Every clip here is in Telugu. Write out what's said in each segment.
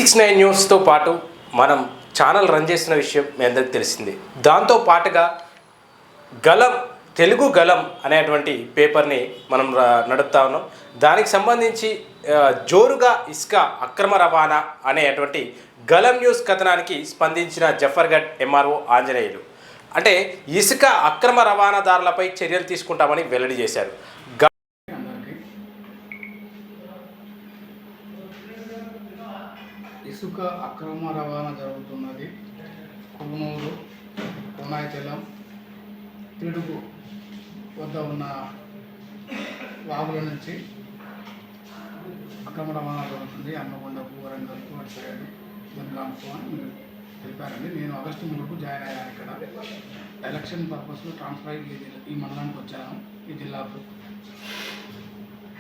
E69 న్యూస్తో పాటు మనం ఛానల్ రన్ చేసిన విషయం మీ అందరికీ తెలిసిందే. దాంతో పాటుగా గలం తెలుగు గలం అనేటువంటి పేపర్ని మనం నడుపుతా ఉన్నాం. దానికి సంబంధించి జోరుగా ఇసుక అక్రమ రవాణా అనేటువంటి గలం న్యూస్ కథనానికి స్పందించిన జఫర్గఢ్ ఎంఆర్ఓ ఆంజనేయులు అంటే ఇసుక అక్రమ రవాణాదారులపై చర్యలు తీసుకుంటామని వెల్లడి చేశారు. ఇసుక అక్రమ రవాణా జరుగుతున్నది. కున్నూరు, కోనాయచలం, తిడుగు వద్ద ఉన్న వాగుల నుంచి అక్రమ రవాణా జరుగుతుంది. అన్నకొండకు, వరంగల్కు, అటుసైడు జనగాంకు అని మీరు తెలిపారండి. నేను ఆగస్టు 3కు జాయిన్ అయ్యాను. ఇక్కడ ఎలక్షన్ పర్పస్లో ట్రాన్స్ఫర్ అయ్యి ఈ మండలానికి వచ్చాను, ఈ జిల్లాకు.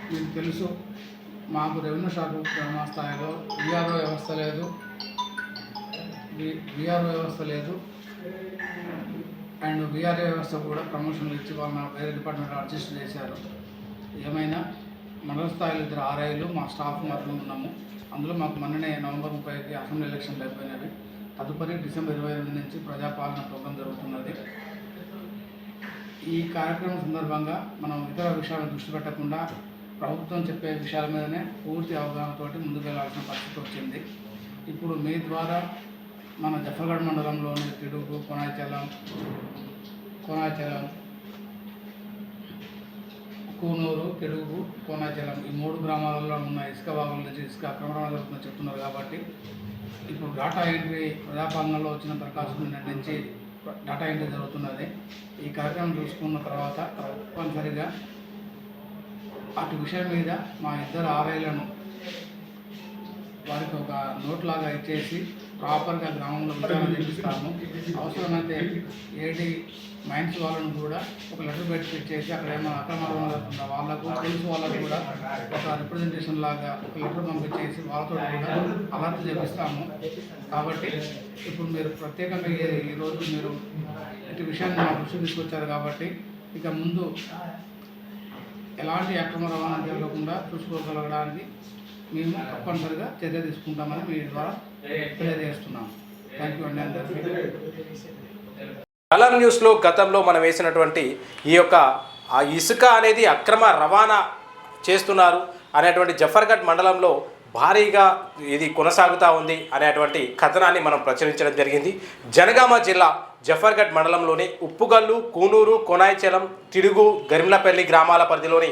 మీకు తెలుసు, మాకు రెవెన్యూ శాఖ గ్రామ స్థాయిలో విఆర్ఓ వ్యవస్థ లేదు అండ్ విఆర్ఏ వ్యవస్థ కూడా ప్రమోషన్లు ఇచ్చి వాళ్ళ వేరే డిపార్ట్మెంట్లో అడ్జస్ట్ చేశారు. ఏమైనా మండల స్థాయిలో 2 ఆర్ఐలు మా స్టాఫ్ మాత్రం ఉన్నాము. అందులో మాకు మొన్ననే నవంబర్ 30కి అసెంబ్లీ ఎలక్షన్లు అయిపోయినవి. తదుపరి డిసెంబర్ 22 నుంచి ప్రజాపాలన ప్రోగ్రాం జరుగుతున్నది. ఈ కార్యక్రమం సందర్భంగా మనం ఇతర విషయాలను దృష్టి పెట్టకుండా ప్రభుత్వం చెప్పే విషయాల మీదనే పూర్తి అవగాహనతోటి ముందుకు వెళ్లాల్సిన పరిస్థితి వచ్చింది. ఇప్పుడు మీ ద్వారా మన జఫర్గఢ్ మండలంలోని తిడుగు, కోనాయచలం, కూనూరు, తిడుగు, కోనాయచలం ఈ 3 గ్రామాలలో ఉన్న ఇసుక వాగుల నుంచి ఇసుక అక్రమ రవాణా జరుగుతుందని చెప్తున్నారు. కాబట్టి ఇప్పుడు డాటా ఎంట్రీ ప్రజాపాలనలో వచ్చిన దరఖాస్తును నిర్ణయించి డాటా ఎంట్రీ జరుగుతున్నది. ఈ కార్యక్రమం చూసుకున్న తర్వాత తప్పనిసరిగా అటు విషయం మీద మా 2 ఆర్ఐలను వారికి ఒక నోట్ లాగా ఇచ్చేసి ప్రాపర్గా గ్రామంలో విచారణ చేపిస్తాము. అవసరమైతే ఏడి మైన్స్ వాళ్ళను కూడా ఒక లెటర్ పెట్టించేసి అక్కడ ఏమైనా అక్రమాలు జరుగుతుందా వాళ్ళకు పోలీసు వాళ్ళకు కూడా ఒక రిప్రజెంటేషన్ లాగా ఒక లెటర్ పంపించేసి వాళ్ళతో కూడా అలర్ట్ చేపిస్తాము. కాబట్టి ఇప్పుడు మీరు ప్రత్యేకంగా ఈరోజు మీరు ఇటు విషయాన్ని మా దృష్టి తీసుకొచ్చారు. కాబట్టి ఇక ముందు ఎలాంటి అక్రమ రవాణా జరగకుండా చూసుకోగలగడానికి మేము తప్పనిసరిగా చర్య తీసుకుంటామని మీ ద్వారా తెలియజేస్తున్నాం. థ్యాంక్ యూ అండి అందరికీ. కలర్ న్యూస్లో గతంలో మనం వేసినటువంటి ఈ యొక్క ఇసుక అనేది అక్రమ రవాణా చేస్తున్నారు అనేటువంటి జఫర్గఢ్ మండలంలో భారీగా ఇది కొనసాగుతూ ఉంది అనేటువంటి కథనాన్ని మనం ప్రచురించడం జరిగింది. జనగామ జిల్లా జఫర్గఢ్ మండలంలోని ఉప్పుగల్లు, కూనూరు, కోనాయచలం, తిడుగు, గరిమ్లపల్లి గ్రామాల పరిధిలోని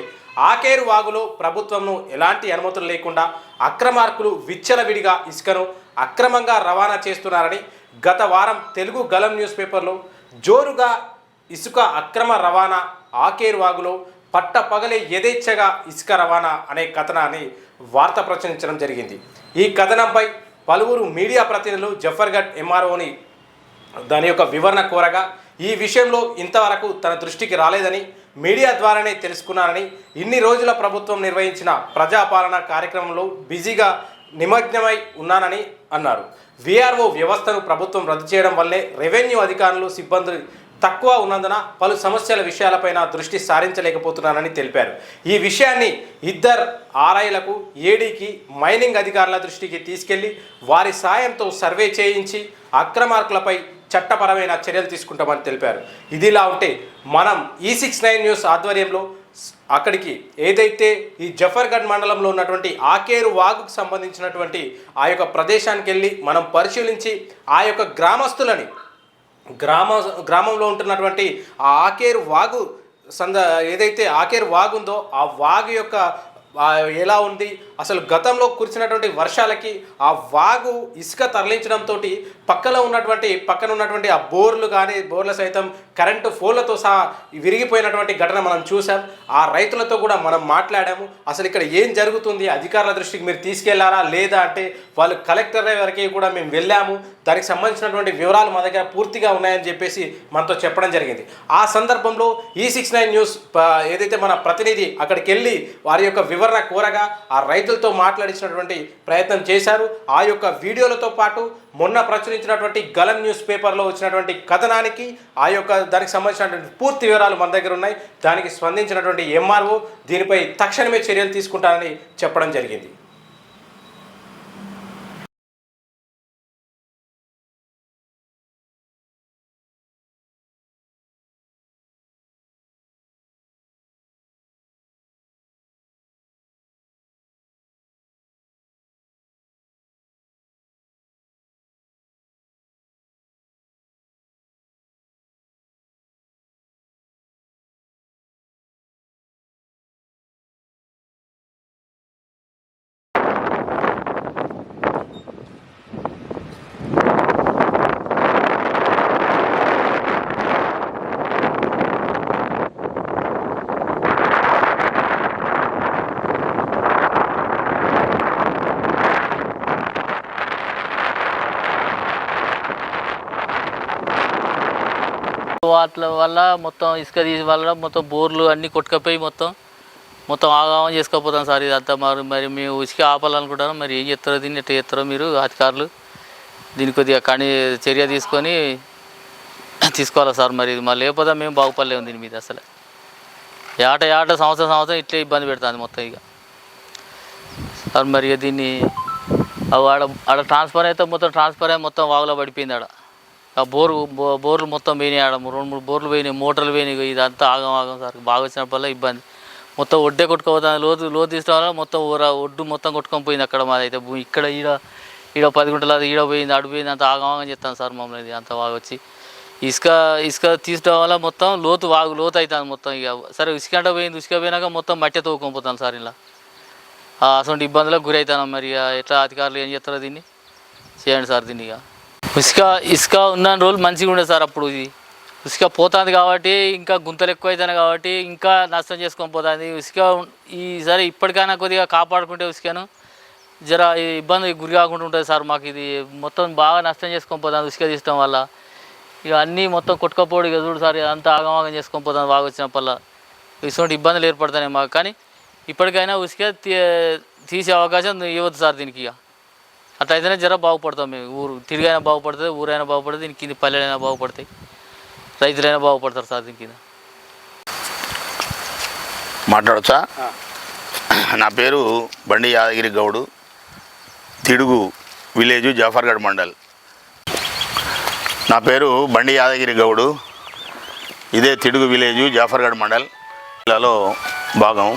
ఆకేరు వాగులో ప్రభుత్వంను ఎలాంటి అనుమతులు లేకుండా అక్రమార్కులు విచ్చలవిడిగా ఇసుకను అక్రమంగా రవాణా చేస్తున్నారని గత వారం తెలుగు గలం న్యూస్ పేపర్లో జోరుగా ఇసుక అక్రమ రవాణా ఆకేరు వాగులో పట్టపగలే యథేచ్ఛగా ఇసుక రవాణా అనే కథనాన్ని వార్త ప్రచురించడం జరిగింది. ఈ కథనంపై పలువురు మీడియా ప్రతినిధులు జఫర్గఢ్ ఎంఆర్ఓని దాని యొక్క వివరణ కోరగా ఈ విషయంలో ఇంతవరకు తన దృష్టికి రాలేదని, మీడియా ద్వారానే తెలుసుకున్నానని, ఇన్ని రోజుల ప్రభుత్వం నిర్వహించిన ప్రజాపాలన కార్యక్రమంలో బిజీగా నిమగ్నమై ఉన్నానని అన్నారు. విఆర్ఓ వ్యవస్థను ప్రభుత్వం రద్దు చేయడం వల్లే రెవెన్యూ అధికారులు, సిబ్బంది తక్కువ ఉన్నందున పలు సమస్యల విషయాలపైన దృష్టి సారించలేకపోతున్నానని తెలిపారు. ఈ విషయాన్ని 2 ఆర్ఐలకు, ఏడీకి, మైనింగ్ అధికారుల దృష్టికి తీసుకెళ్లి వారి సాయంతో సర్వే చేయించి అక్రమార్కులపై చట్టపరమైన చర్యలు తీసుకుంటామని తెలిపారు. ఇదిలా ఉంటే మనం E69 న్యూస్ ఆధ్వర్యంలో అక్కడికి ఏదైతే ఈ జఫర్గఢ్ మండలంలో ఉన్నటువంటి ఆకేరు వాగుకు సంబంధించినటువంటి ఆ యొక్క ప్రదేశానికి వెళ్ళి మనం పరిశీలించి ఆ యొక్క గ్రామస్తులని గ్రామంలో ఉంటున్నటువంటి ఆ ఆకేరు వాగు ఏదైతే ఆకేరు వాగు ఉందో ఆ వాగు యొక్క ఎలా ఉంది, అసలు గతంలో కురిసినటువంటి వర్షాలకి ఆ వాగు ఇసుక తరలించడంతో పక్కన ఉన్నటువంటి ఆ బోర్ల సైతం కరెంటు ఫోన్లతో సహా విరిగిపోయినటువంటి ఘటన మనం చూసాం. ఆ రైతులతో కూడా మనం మాట్లాడాము. అసలు ఇక్కడ ఏం జరుగుతుంది, అధికారుల దృష్టికి మీరు తీసుకెళ్లారా లేదా అంటే వాళ్ళు కలెక్టర్ వరకు కూడా మేము వెళ్ళాము, దానికి సంబంధించినటువంటి వివరాలు మా దగ్గర పూర్తిగా ఉన్నాయని చెప్పేసి మనతో చెప్పడం జరిగింది. ఆ సందర్భంలో E69 న్యూస్ ఏదైతే మన ప్రతినిధి అక్కడికి వెళ్ళి వారి యొక్క వివరణ కోరగా ఆ రైతులతో మాట్లాడించినటువంటి ప్రయత్నం చేశారు. ఆ యొక్క వీడియోలతో పాటు మొన్న ప్రచురించినటువంటి గలం న్యూస్ పేపర్లో వచ్చినటువంటి కథనానికి ఆ యొక్క దానికి సంబంధించినటువంటి పూర్తి వివరాలు మన దగ్గర ఉన్నాయి. దానికి స్పందించినటువంటి ఎంఆర్ఓ దీనిపై తక్షణమే చర్యలు తీసుకుంటారని చెప్పడం జరిగింది. వాటి వల్ల మొత్తం ఇసుక తీసి వల్ల మొత్తం బోర్లు అన్నీ కొట్టుకపోయి మొత్తం ఆగామం చేసుకోపోతాం సార్. ఇదంతా మరి మేము ఇసుక ఆపాలనుకుంటాను. మరి ఏం చేస్తారో దీన్ని ఎట్లా చేస్తారో మీరు అధికారులు దీని కొద్దిగా కానీ చర్య తీసుకొని తీసుకోవాలి సార్. మరి ఇది మరి లేకపోతే మేము బాగుపడలేము దీని మీద. అసలు ఏట సంవత్సరం ఇట్లే ఇబ్బంది పెడుతుంది మొత్తం ఇక సార్. మరి దీన్ని ఆడ ట్రాన్స్ఫర్ అయితే మొత్తం వాగులో పడిపోయింది. ఆ బోర్లు మొత్తం పోయినాయి. 2-3 బోర్లు పోయినాయి, మోటార్లు పోయినాయి. ఇదంతా ఆగం సార్. బాగా వచ్చినప్పుడల్లా ఇబ్బంది. మొత్తం ఒడ్డే కొట్టుకోపోతుంది. లోతు తీసుకోవడం వల్ల మొత్తం ఒడ్డు మొత్తం కొట్టుకొని పోయింది. అక్కడ మాదైతే ఇక్కడ ఈడ 10 గుంటలు అది ఈడ పోయింది, అడు పోయింది. అంత ఆగం చేస్తాను సార్ మమ్మల్ని. అంత బాగా వచ్చి ఇసుక తీసుకోవడం వల్ల మొత్తం లోతు అవుతుంది మొత్తం. ఇక సరే ఇసుక పోయింది. ఇసుక పోయినాక మొత్తం మట్టి తోడుకొని సార్. ఇలా అసలు ఇబ్బందులకు గురవుతాను. మరి ఎట్లా అధికారులు ఏం చేస్తారో దీన్ని చేయండి సార్. దీన్ని ఇసుక ఉన్న రోజులు మంచిగా ఉండేది సార్. అప్పుడు ఇసుక పోతుంది కాబట్టి ఇంకా గుంతలు ఎక్కువ అవుతాయి కాబట్టి ఇంకా నష్టం చేసుకొని పోతుంది ఇసుక. ఈసారి ఇప్పటికైనా కొద్దిగా కాపాడుకుంటే ఇసుకను జర ఇబ్బంది గురి కాకుండా ఉంటుంది సార్. మాకు ఇది మొత్తం బాగా నష్టం చేసుకొని పోతుంది ఇసుక తీయడం వల్ల. ఇక అన్నీ మొత్తం కొట్టుకపోవడం ఇక చూడు సార్. అంతా ఆగమాగం చేసుకొని పోతుంది బాగా వచ్చినప్పల్లా. ఇటువంటి ఇబ్బందులు ఏర్పడతాయి మాకు. కానీ ఇప్పటికైనా ఇసుక తీసే అవకాశం ఇవ్వద్దు సార్ దీనికి. ఇక అట్లయితేనే జర బాగుపడతాం మేము. ఊరు తిరిగైనా బాగుపడుతుంది, ఊరైనా బాగుపడుతుంది, దీని కింద పల్లెలైనా బాగుపడతాయి, రైతులైనా బాగుపడతారు సార్ దీని కింద. మాట్లాడచ్చా? నా పేరు బండి యాదగిరి గౌడు, తిడుగు విలేజు జాఫర్గఢ్ మండల్. నా పేరు బండి యాదగిరి గౌడు, ఇదే తిడుగు విలేజు జాఫర్గఢ్ మండల్ జిల్లాలో భాగం.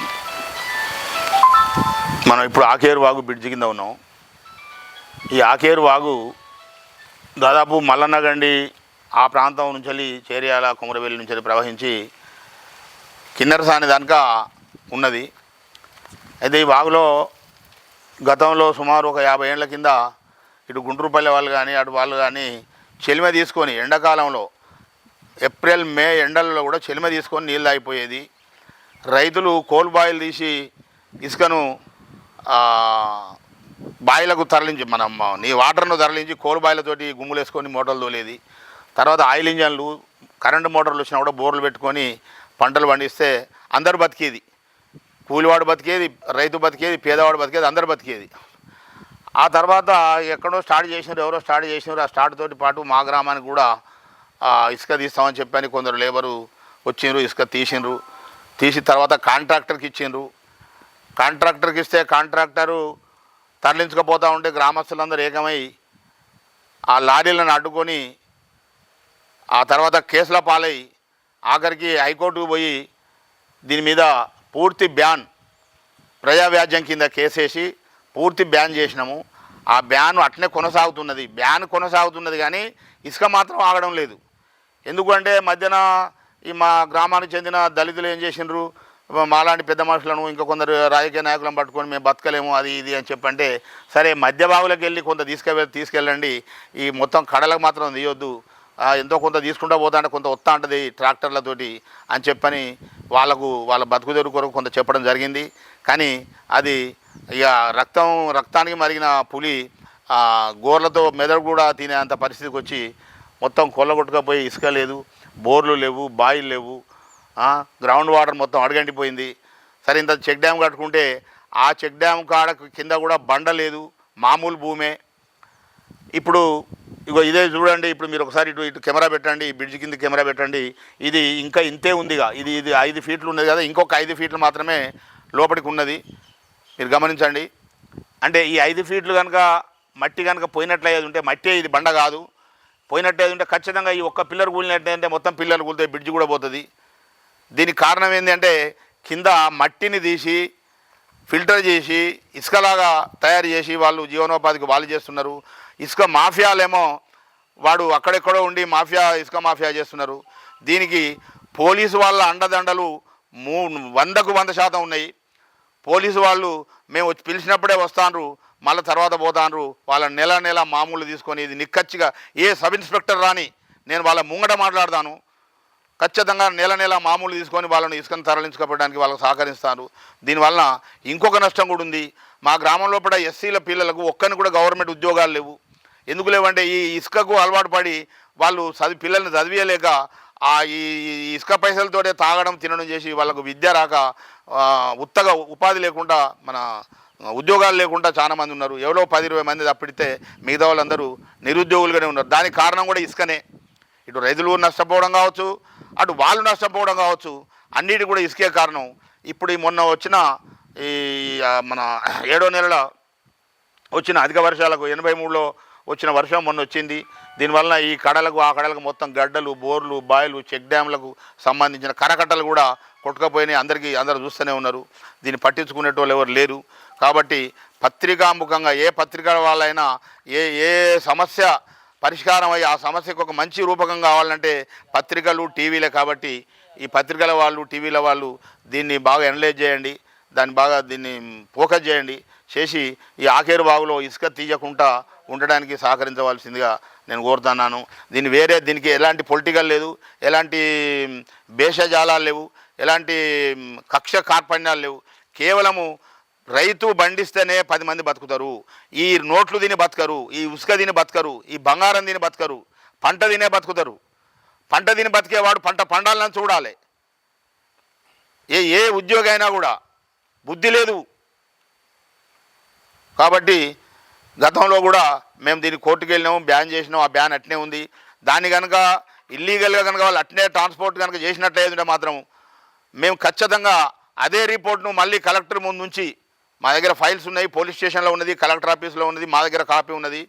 మనం ఇప్పుడు ఆకేరు వాగు బ్రిడ్జి కింద ఉన్నాం. ఈ ఆకేరు వాగు దాదాపు మల్లన్నగండి ఆ ప్రాంతం నుంచి చేర్యాల కుమరవెల్లి నుంచి ప్రవహించి కిన్నెరసాని దాకా ఉన్నది. అయితే ఈ వాగులో గతంలో సుమారు ఒక 50 ఏళ్ల కింద ఇటు గుంటూరుపల్లె వాళ్ళు కానీ అటు వాళ్ళు కానీ చెలిమ తీసుకొని ఎండాకాలంలో ఏప్రిల్ మే ఎండల్లో కూడా చెలిమ తీసుకొని నీళ్ళు అయిపోయేది. రైతులు కోల్ బాయిలు తీసి ఇసుకను బాయిలకు తరలించి నీ వాటర్ను తరలించి కోల్ బాయిలతోటి గుమ్ములు వేసుకొని మోటార్లు తోలేది. తర్వాత ఆయిల్ ఇంజన్లు, కరెంటు మోటార్లు వచ్చినా కూడా బోర్లు పెట్టుకొని పంటలు పండిస్తే అందరు బతికేది. కూలివాడు బతికేది, రైతు బతికేది, పేదవాడు బతికేది, అందరు బతికేది. ఆ తర్వాత ఎక్కడో ఎవరో స్టార్ట్ చేసినారు. ఆ స్టార్ట్ తోటి పాటు మా గ్రామానికి కూడా ఇసుక తీస్తామని చెప్పని కొందరు లేబరు వచ్చిండ్రు, ఇసుక తీసి తర్వాత కాంట్రాక్టర్కి ఇచ్చిండ్రు. కాంట్రాక్టర్కి ఇస్తే కాంట్రాక్టరు తరలించకపోతూ ఉంటే గ్రామస్తులందరూ ఏకమై ఆ లారీలను అడ్డుకొని ఆ తర్వాత కేసుల పాలై ఆఖరికి హైకోర్టుకు పోయి దీని మీద పూర్తి బ్యాన్, ప్రజావ్యాజ్యం కింద కేసేసి పూర్తి బ్యాన్ చేసినాము. ఆ బ్యాన్ అట్నే కొనసాగుతున్నది కానీ ఇసుక మాత్రం ఆగడం లేదు. ఎందుకంటే మధ్యన మా గ్రామానికి చెందిన దళితులు ఏం చేసిండ్రు, మాలాంటి పెద్ద మనుషులను ఇంకా కొందరు రాజకీయ నాయకులను పట్టుకొని మేము బతకలేము అది ఇది అని చెప్పంటే, సరే మధ్య బావులకు వెళ్ళి కొంత తీసుకెళ్ళండి, ఈ మొత్తం కడలకు మాత్రం తీయొద్దు, ఎంతో కొంత తీసుకుంటూ పోతా అంటే కొంత వస్తా ఉంటుంది ట్రాక్టర్లతోటి అని చెప్పని వాళ్ళ బతుకుదెరువు కొరకు కొంత చెప్పడం జరిగింది. కానీ అది ఇక రక్తానికి మరిగిన పులి గోర్లతో మెదడు కూడా తినే అంత పరిస్థితికి వచ్చి మొత్తం కొల్లగొట్టుకపోయి ఇసుక లేదు, బోర్లు లేవు, బాయిలు లేవు, గ్రౌండ్ వాటర్ మొత్తం అడగంటిపోయింది. సరే ఇంత చెక్ డ్యామ్ కట్టుకుంటే ఆ చెక్ డ్యామ్ కాడ కింద కూడా బండ లేదు, మామూలు భూమే. ఇప్పుడు ఇదే చూడండి, ఇప్పుడు మీరు ఒకసారి ఇటు కెమెరా పెట్టండి, బ్రిడ్జ్ కింద కెమెరా పెట్టండి. ఇది ఇంకా ఇంతే ఉందిగా, ఇది 5 ఫీట్లు ఉన్నది కదా, ఇంకొక 5 ఫీట్లు మాత్రమే లోపలికి ఉన్నది. మీరు గమనించండి. అంటే ఈ 5 ఫీట్లు కనుక మట్టి కనుక పోయినట్లయితే ఉంటే, మట్టి ఇది బండ కాదు, పోయినట్టయితే ఉంటే ఖచ్చితంగా ఈ ఒక్క పిల్లర్ కూలినట్టయితే మొత్తం పిల్లర్లు కూలితే బ్రిడ్జ్ కూడా పోతుంది. దీనికి కారణం ఏంటంటే కింద మట్టిని తీసి ఫిల్టర్ చేసి ఇసుకలాగా తయారు చేసి వాళ్ళు జీవనోపాధికి వాళ్ళు చేస్తున్నారు. ఇసుక మాఫియాలేమో వాడు అక్కడెక్కడో ఉండి ఇసుక మాఫియా చేస్తున్నారు. దీనికి పోలీసు వాళ్ళ అండదండలు 100% ఉన్నాయి. పోలీసు వాళ్ళు మేము పిలిచినప్పుడే వస్తాండ్రు, మళ్ళీ తర్వాత పోతాండ్రు. వాళ్ళ నెల మామూలు తీసుకొని ఇది నిక్కచ్చిగా ఏ సబ్ ఇన్స్పెక్టర్ రాని నేను వాళ్ళ ముంగట మాట్లాడతాను, ఖచ్చితంగా నెల మామూలు తీసుకొని వాళ్ళని ఇసుకను తరలించుకోవడానికి వాళ్ళకు సహకరిస్తాను. దీనివల్ల ఇంకొక నష్టం కూడా ఉంది. మా గ్రామంలో కూడా ఎస్సీల పిల్లలకు ఒక్కరిని కూడా గవర్నమెంట్ ఉద్యోగాలు లేవు. ఎందుకు లేవంటే ఈ ఇసుకకు అలవాటు పడి వాళ్ళు పిల్లల్ని చదివియలేక ఈ ఇసుక పైసలతోటే తాగడం తినడం చేసి వాళ్ళకు విద్య రాక ఉత్తగా ఉపాధి లేకుండా మన ఉద్యోగాలు లేకుండా చాలామంది ఉన్నారు. ఎవరో 10-20 మంది తప్పిడితే మిగతా వాళ్ళందరూ నిరుద్యోగులుగానే ఉన్నారు. దానికి కారణం కూడా ఇసుకనే. ఇటు రైతులు నష్టపోవడం కావచ్చు, అటు వాళ్ళు నష్టపోవడం కావచ్చు, అన్నిటి కూడా ఇసుకే కారణం. ఇప్పుడు ఈ మొన్న వచ్చిన ఈ మన 7వ నెలల వచ్చిన అధిక వర్షాలకు 83లో వచ్చిన వర్షం మొన్న వచ్చింది. దీనివల్ల ఈ కడలకు ఆ కడలకు మొత్తం గడ్డలు, బోర్లు, బాయిలు, చెక్ డ్యామ్లకు సంబంధించిన కరకట్టలు కూడా కొట్టుకపోయినాయి. అందరూ చూస్తూనే ఉన్నారు. దీన్ని పట్టించుకునేటోళ్ళు ఎవరు లేరు. కాబట్టి పత్రికాముఖంగా ఏ పత్రిక వాళ్ళైనా ఏ సమస్య పరిష్కారం అయ్యి ఆ సమస్యకు ఒక మంచి రూపకం కావాలంటే పత్రికలు, టీవీలే. కాబట్టి ఈ పత్రికల వాళ్ళు, టీవీల వాళ్ళు దీన్ని బాగా అనలైజ్ చేయండి, దీన్ని ఫోకస్ చేసి ఈ ఆకేరు బాగులో ఇసుక తీయకుండా ఉండడానికి సహకరించవలసిందిగా నేను కోరుతున్నాను. దీనికి ఎలాంటి పొలిటికల్ లేదు, ఎలాంటి భేషజాలాలు లేవు, ఎలాంటి కక్ష కార్పణ్యాలు లేవు. కేవలము రైతు బండిస్తేనే 10 మంది బతుకుతారు. ఈ నోట్లు తిని బతకరు, ఈ ఉసుక తిని బతకరు, ఈ బంగారం తిని బతకరు, పంట తినే బతుకుతారు. పంట తిని బతికేవాడు పంట పండాలని చూడాలి. ఏ ఉద్యోగి అయినా కూడా బుద్ధి లేదు. కాబట్టి గతంలో కూడా మేము దీన్ని కోర్టుకు వెళ్ళినాము, బ్యాన్ చేసినాము. ఆ బ్యాన్ అట్నే ఉంది. దాన్ని కనుక ఇల్లీగల్గా కనుక వాళ్ళు అట్నే ట్రాన్స్పోర్ట్ కనుక చేసినట్లయితే మాత్రం మేము ఖచ్చితంగా అదే రిపోర్ట్ను మళ్ళీ కలెక్టర్ ముందు నుంచి, మా దగ్గర ఫైల్స్ ఉన్నాయి, పోలీస్ స్టేషన్లో ఉన్నది, కలెక్టర్ ఆఫీస్లో ఉన్నది, మా దగ్గర కాపీ ఉన్నది.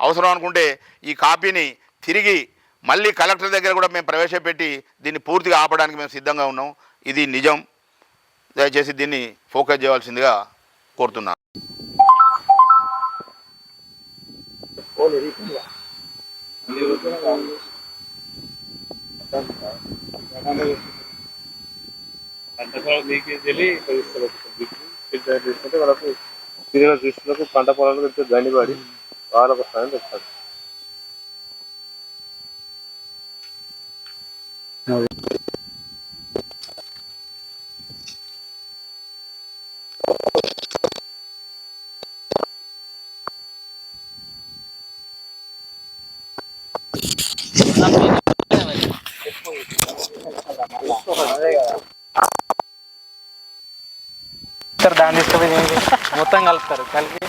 అవసరం అనుకుంటే ఈ కాపీని తిరిగి మళ్ళీ కలెక్టర్ దగ్గర కూడా మేము ప్రవేశపెట్టి దీన్ని పూర్తిగా ఆపడానికి మేము సిద్ధంగా ఉన్నాం. ఇది నిజం. దయచేసి దీన్ని ఫోకస్ చేయవలసిందిగా కోరుతున్నాను. తీసుకుంటే వాళ్ళకు తిరిగిన దృష్టిలకు పంట పొలాలకు గండిపడి వాళ్ళకు వస్తాయని చెప్తారు. దాన్ని తీసుకుపోయి మొత్తం కలుపుతారు. కలిపి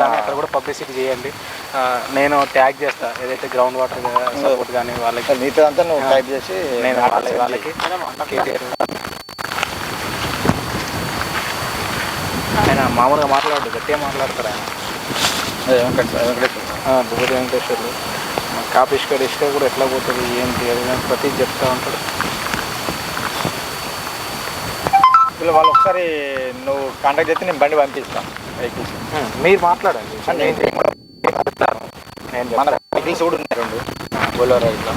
దాన్ని అక్కడ కూడా పబ్లిసిటీ చేయండి. నేను ట్యాగ్ చేస్తా, ఏదైతే గ్రౌండ్ వాటర్ సపోర్ట్ కానీ వాళ్ళకి మిగతా అంతా నువ్వు టైప్ చేసి నేను వాళ్ళకి కేటీఆర్ ఆయన మామూలుగా మాట్లాడు, గట్టిగా మాట్లాడతారు ఆయన. భూపతి వెంకటేశ్వర్లు కాపీ ఇసుక కూడా ఎట్లా పోతుంది ఏంటి అది ప్రతి చెప్తా ఉంటాడు. వాళ్ళు ఒకసారి నువ్వు కాంటాక్ట్ చేస్తే నేను బండి పంపిస్తాను. వెహికల్స్ మీరు మాట్లాడండి. నేను మన వెహికల్స్ కూడా ఉన్నాయి 2 బొలెరో ఇట్లా.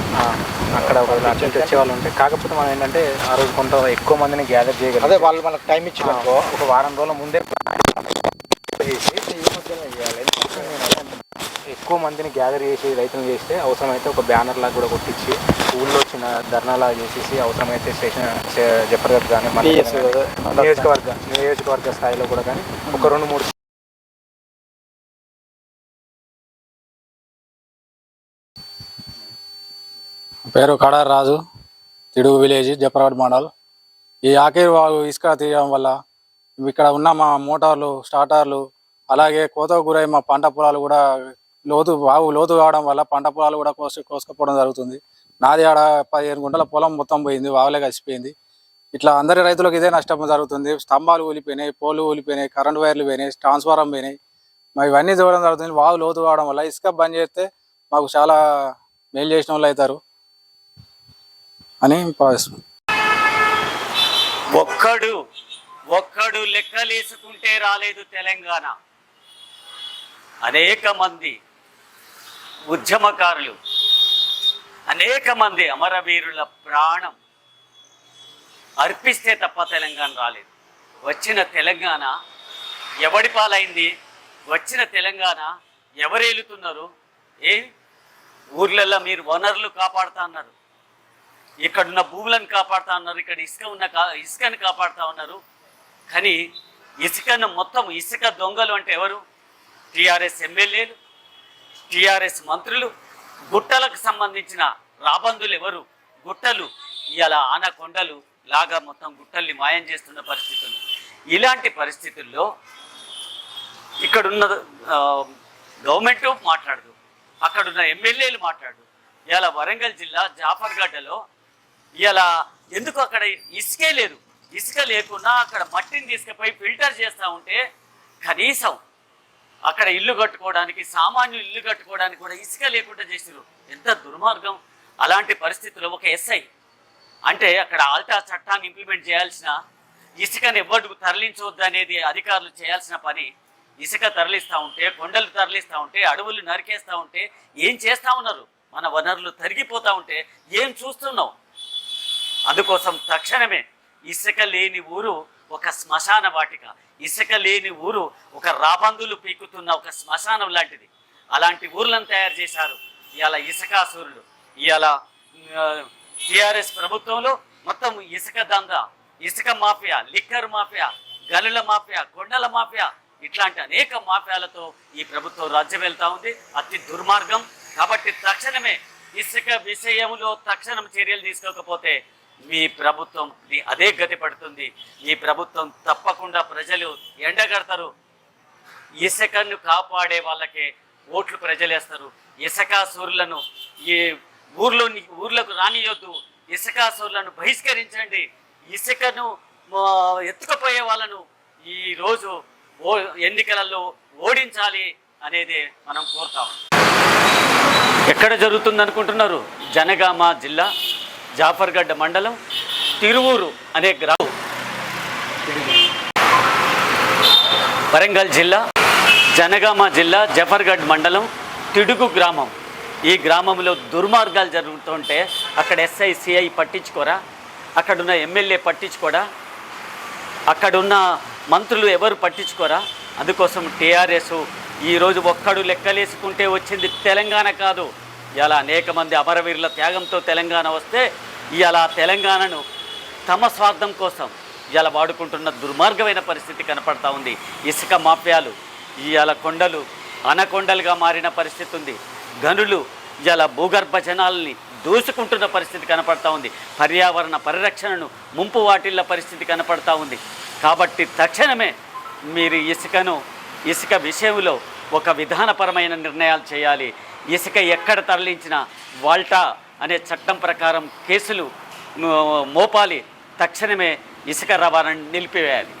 అక్కడ అర్జెంట్ తెచ్చే వాళ్ళు ఉంటాయి. కాకపోతే మనం ఏంటంటే ఆ రోజు కొంత ఎక్కువ మందిని గ్యాదర్ చేయగలం. అదే వాళ్ళు మనకు టైం ఇచ్చారు. ఒక వారం రోజుల ముందే చేసి ఎక్కువ మందిని గ్యాదర్ చేసి రైతులు చేస్తే అవసరమైతే ఒక బ్యానర్ లాగా కూడా కొట్టించి ఊళ్ళో వచ్చిన ధర్నాలా చేసేసి అవసరమైతే స్టేషన్ జఫర్గఢ్ కానీ మన నియోజకవర్గ స్థాయిలో కూడా కానీ ఒక 2-3 పేరు కడారి రాజు, తిడుగు విలేజ్, జఫర్గఢ్ మండల్. ఈ ఆకేరు వాగు ఇసుక తీయడం వల్ల ఇక్కడ ఉన్న మా మోటార్లు, స్టార్టర్లు, అలాగే కోతకు గురై మా పంట పొలాలు కూడా వాగు లోతు కావడం వల్ల పంట పొలాలు కూడా కోసుకపోవడం జరుగుతుంది. నాది ఆడ 15 గుంటల పొలం మొత్తం పోయింది, వాగులే కలిసిపోయింది. ఇట్లా అందరి రైతులకు ఇదే నష్టం జరుగుతుంది. స్తంభాలు ఊలిపోయినాయి, పోలు ఊలిపోయినాయి, కరెంట్ వైర్లు పోయినాయి, ట్రాన్స్ఫారం పోయినాయి. మరి ఇవన్నీ చూడడం జరుగుతుంది. వాగు లోతు కావడం వల్ల ఇసుక బంద్ చేస్తే మాకు చాలా మేలు చేసిన వాళ్ళు అవుతారు అని భావిస్తున్నాం. ఒక్కడు లెక్కలేసుకుంటే రాలేదు తెలంగాణ. అనేక మంది ఉద్యమకారులు, అనేక మంది అమరవీరుల ప్రాణం అర్పిస్తే తప్ప తెలంగాణ రాలేదు. వచ్చిన తెలంగాణ ఎవడి పాలైంది? వచ్చిన తెలంగాణ ఎవరేలుతున్నారు? ఊర్లలో మీరు వనరులు కాపాడుతా అన్నారు, ఇక్కడున్న భూములను కాపాడుతా ఉన్నారు, ఇక్కడ ఇసుకను కాపాడుతూ ఉన్నారు. కానీ ఇసుకను మొత్తం ఇసుక దొంగలు అంటే ఎవరు? టీఆర్ఎస్ ఎమ్మెల్యేలు, టీఆర్ఎస్ మంత్రులు, గుట్టలకు సంబంధించిన రాబందులు ఎవరు? గుట్టలు ఇలా ఆనకొండలు లాగా మొత్తం గుట్టల్ని మాయం చేస్తున్న పరిస్థితులు. ఇలాంటి పరిస్థితుల్లో ఇక్కడున్న గవర్నమెంట్ మాట్లాడదు, అక్కడున్న ఎమ్మెల్యేలు మాట్లాడు. ఇలా వరంగల్ జిల్లా జాఫర్గడ్డలో ఇలా ఎందుకు అక్కడ ఇసుకే లేదు, ఇసుక లేకున్నా అక్కడ మట్టిని తీసుకుపోయి ఫిల్టర్ చేస్తూ ఉంటే కనీసం అక్కడ ఇల్లు కట్టుకోవడానికి, సామాన్యులు ఇల్లు కట్టుకోవడానికి కూడా ఇసుక లేకుండా చేసిరు. ఎంత దుర్మార్గం! అలాంటి పరిస్థితుల్లో ఒక ఎస్ఐ అంటే అక్కడ ఆల్టా చట్టాన్ని ఇంప్లిమెంట్ చేయాల్సిన, ఇసుకను ఎవ్వడు తరలించవద్దు అనేది అధికారులు చేయాల్సిన పని. ఇసుక తరలిస్తూ ఉంటే, కొండలు తరలిస్తూ ఉంటే, అడవులు నరికేస్తూ ఉంటే ఏం చేస్తూ ఉన్నారు? మన వనరులు తరిగిపోతూ ఉంటే ఏం చూస్తున్నావు? అందుకోసం తక్షణమే ఇసుక లేని ఊరు ఒక శ్మశాన వాటిక, ఇసుక లేని ఊరు ఒక రాబందులు పీకుతున్న ఒక శ్మశానం లాంటిది. అలాంటి ఊర్లను తయారు చేశారు ఇవాళ ఇసుకాసురులు. ఇవాళ టీఆర్ఎస్ ప్రభుత్వంలో మొత్తం ఇసుక దందా, ఇసుక మాఫియా, లిక్కర్ మాఫియా, గనుల మాఫియా, కొండల మాఫియా, ఇట్లాంటి అనేక మాఫియాలతో ఈ ప్రభుత్వం రాజ్యం వెళ్తూ ఉంది. అతి దుర్మార్గం. కాబట్టి తక్షణమే ఇసుక విషయంలో తక్షణం చర్యలు తీసుకోకపోతే మీ ప్రభుత్వం అదే గతి పడుతుంది. ఈ ప్రభుత్వం తప్పకుండా ప్రజలు ఎండగడతారు. ఇసుకను కాపాడే వాళ్ళకే ఓట్లు ప్రజలేస్తారు. ఇసుకాసురులను ఈ ఊర్లకు రానియొద్దు, ఇసుకాసురులను బహిష్కరించండి, ఇసుకను ఎత్తుకుపోయే వాళ్ళను ఈరోజు ఎన్నికలలో ఓడించాలి అనేది మనం కోరుతాం. ఎక్కడ జరుగుతుంది అనుకుంటున్నారు? జనగామ జిల్లా జాఫర్గడ్డ మండలం తిరువూరు అనే గ్రామం, వరంగల్ జిల్లా జనగామ జిల్లా జాఫర్గఢ్ మండలం తిడుగు గ్రామం. ఈ గ్రామంలో దుర్మార్గాలు జరుగుతుంటే అక్కడ ఎస్ఐ సిఐ పట్టించుకోరా? అక్కడున్న ఎమ్మెల్యే పట్టించుకోరా? అక్కడున్న మంత్రులు ఎవరు పట్టించుకోరా? అందుకోసం టీఆర్ఎస్ ఈరోజు ఒక్కడు లెక్కలేసుకుంటే వచ్చింది తెలంగాణ కాదు. ఇలా అనేక మంది అమరవీరుల త్యాగంతో తెలంగాణ వస్తే ఇలా తెలంగాణను తమ స్వార్థం కోసం ఇలా వాడుకుంటున్న దుర్మార్గమైన పరిస్థితి కనపడతా ఉంది. ఇసుక మాఫియాలు ఇవాళ కొండలు అనకొండలుగా మారిన పరిస్థితి ఉంది. గనులు ఇలా భూగర్భ జనాల్ని దూసుకుంటున్న పరిస్థితి కనపడతా ఉంది. పర్యావరణ పరిరక్షణను ముంపు వాటిల్ల పరిస్థితి కనపడతా ఉంది. కాబట్టి తక్షణమే మీరు ఇసుక విషయంలో ఒక విధానపరమైన నిర్ణయాలు చేయాలి. ఇసుక ఎక్కడ తరలించినా వాల్టా అనే చట్టం ప్రకారం కేసులు మోపాలి. తక్షణమే ఇసుక రవాణాను నిలిపివేయాలి.